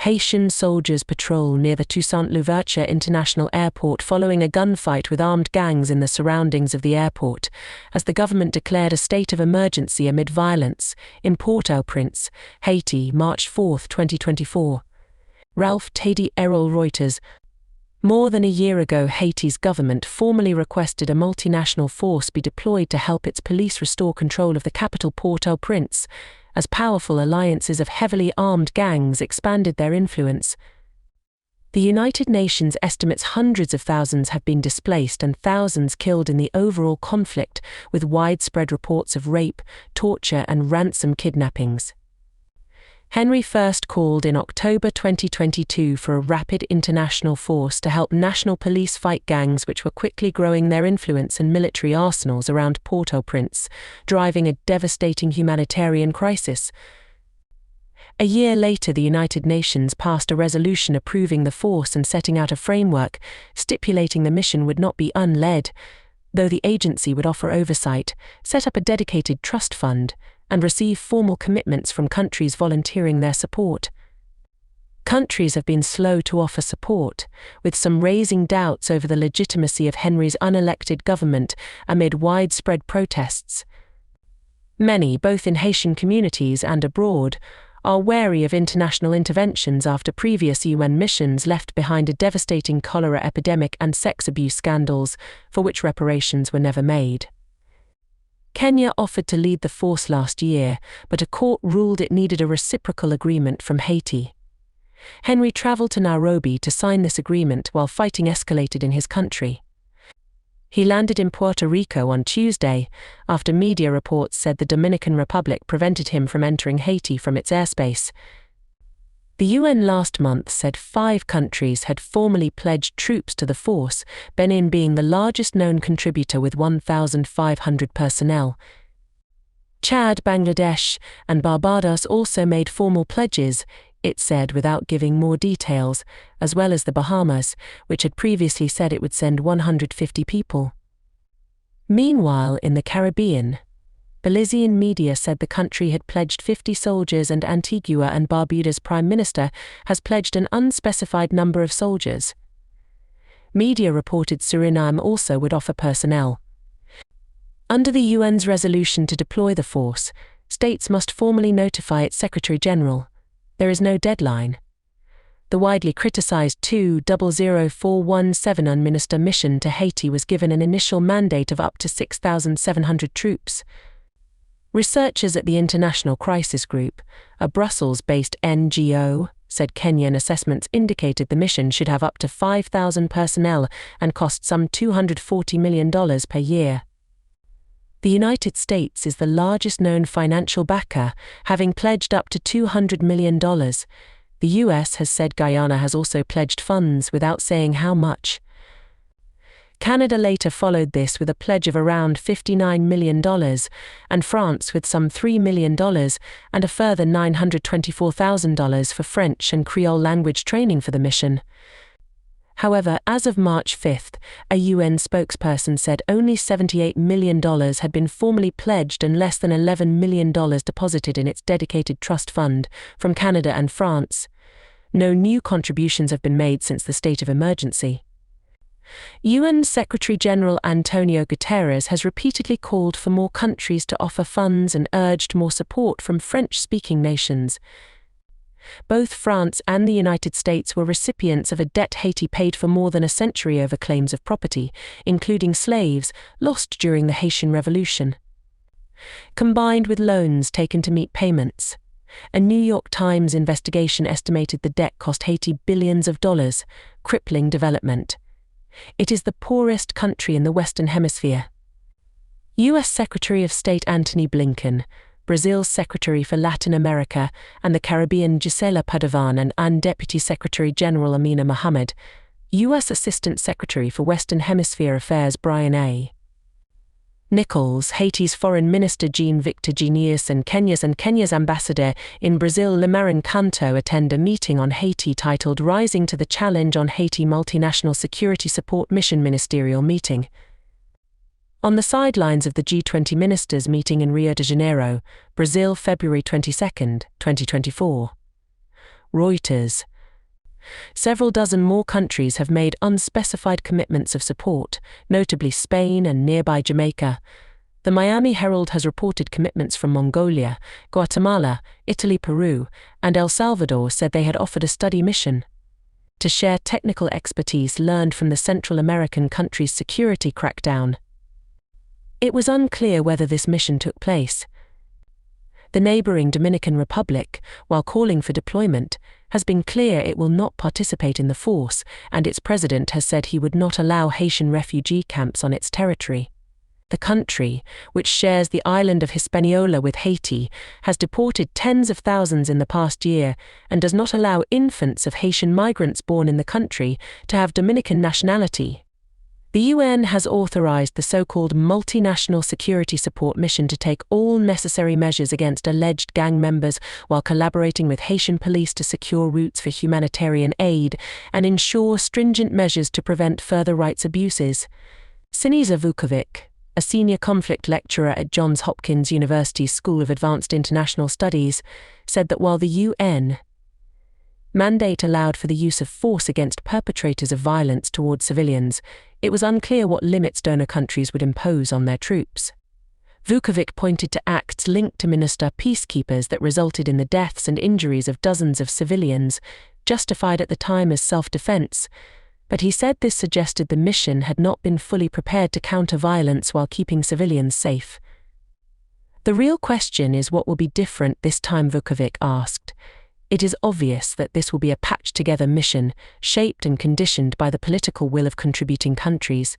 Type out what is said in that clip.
Haitian soldiers patrol near the Toussaint-Louverture International Airport following a gunfight with armed gangs in the surroundings of the airport, as the government declared a state of emergency amid violence in Port-au-Prince, Haiti, March 4, 2024. Ralph Tady Errol Reuters. More than a year ago, Haiti's government formally requested a multinational force be deployed to help its police restore control of the capital Port-au-Prince, as powerful alliances of heavily armed gangs expanded their influence. The United Nations estimates hundreds of thousands have been displaced and thousands killed in the overall conflict, with widespread reports of rape, torture and ransom kidnappings. Henry first called in October 2022 for a rapid international force to help national police fight gangs which were quickly growing their influence and military arsenals around Port-au-Prince, driving a devastating humanitarian crisis. A year later, the United Nations passed a resolution approving the force and setting out a framework, stipulating the mission would not be unled, though the agency would offer oversight, set up a dedicated trust fund, and receive formal commitments from countries volunteering their support. Countries have been slow to offer support, with some raising doubts over the legitimacy of Henry's unelected government amid widespread protests. Many, both in Haitian communities and abroad, are wary of international interventions after previous UN missions left behind a devastating cholera epidemic and sex abuse scandals, for which reparations were never made. Kenya offered to lead the force last year, but a court ruled it needed a reciprocal agreement from Haiti. Henry traveled to Nairobi to sign this agreement while fighting escalated in his country. He landed in Puerto Rico on Tuesday, after media reports said the Dominican Republic prevented him from entering Haiti from its airspace. The UN last month said 5 countries had formally pledged troops to the force, Benin being the largest known contributor with 1,500 personnel. Chad, Bangladesh, and Barbados also made formal pledges, it said, without giving more details, as well as the Bahamas, which had previously said it would send 150 people. Meanwhile, in the Caribbean, Belizean media said the country had pledged 50 soldiers and Antigua and Barbuda's prime minister has pledged an unspecified number of soldiers. Media reported Suriname also would offer personnel. Under the UN's resolution to deploy the force, states must formally notify its Secretary-General. There is no deadline. The widely criticized 200417 UNMINISTER mission to Haiti was given an initial mandate of up to 6,700 troops. Researchers at the International Crisis Group, a Brussels-based NGO, said Kenyan assessments indicated the mission should have up to 5,000 personnel and cost some $240 million per year. The United States is the largest known financial backer, having pledged up to $200 million. The US has said Guyana has also pledged funds without saying how much. Canada later followed this with a pledge of around $59 million, and France with some $3 million and a further $924,000 for French and Creole language training for the mission. However, as of March 5, a UN spokesperson said only $78 million had been formally pledged and less than $11 million deposited in its dedicated trust fund from Canada and France. No new contributions have been made since the state of emergency. UN Secretary-General Antonio Guterres has repeatedly called for more countries to offer funds and urged more support from French-speaking nations. Both France and the United States were recipients of a debt Haiti paid for more than a century over claims of property, including slaves, lost during the Haitian Revolution. Combined with loans taken to meet payments, a New York Times investigation estimated the debt cost Haiti billions of dollars, crippling development. It is the poorest country in the Western Hemisphere. U.S. Secretary of State Antony Blinken, Brazil's Secretary for Latin America and the Caribbean Gisela Padovan and Deputy Secretary General Amina Mohammed, U.S. Assistant Secretary for Western Hemisphere Affairs Brian A. Nichols, Haiti's Foreign Minister Jean-Victor Genius and Kenya's ambassador in Brazil Limarin Canto attend a meeting on Haiti titled Rising to the Challenge on Haiti Multinational Security Support Mission Ministerial Meeting. On the sidelines of the G20 ministers meeting in Rio de Janeiro, Brazil, February 22, 2024. Reuters. Several dozen more countries have made unspecified commitments of support, notably Spain and nearby Jamaica. The Miami Herald has reported commitments from Mongolia, Guatemala, Italy, Peru, and El Salvador said they had offered a study mission to share technical expertise learned from the Central American country's security crackdown. It was unclear whether this mission took place. The neighboring Dominican Republic, while calling for deployment, has been clear it will not participate in the force, and its president has said he would not allow Haitian refugee camps on its territory. The country, which shares the island of Hispaniola with Haiti, has deported tens of thousands in the past year and does not allow infants of Haitian migrants born in the country to have Dominican nationality. The UN has authorized the so-called Multinational Security Support Mission to take all necessary measures against alleged gang members while collaborating with Haitian police to secure routes for humanitarian aid and ensure stringent measures to prevent further rights abuses. Sinisa Vukovic, a senior conflict lecturer at Johns Hopkins University's School of Advanced International Studies, said that while the UN mandate allowed for the use of force against perpetrators of violence towards civilians, it was unclear what limits donor countries would impose on their troops. Vukovic pointed to acts linked to minister peacekeepers that resulted in the deaths and injuries of dozens of civilians, justified at the time as self-defense, but he said this suggested the mission had not been fully prepared to counter violence while keeping civilians safe. The real question is what will be different this time, Vukovic asked. It is obvious that this will be a patched-together mission, shaped and conditioned by the political will of contributing countries.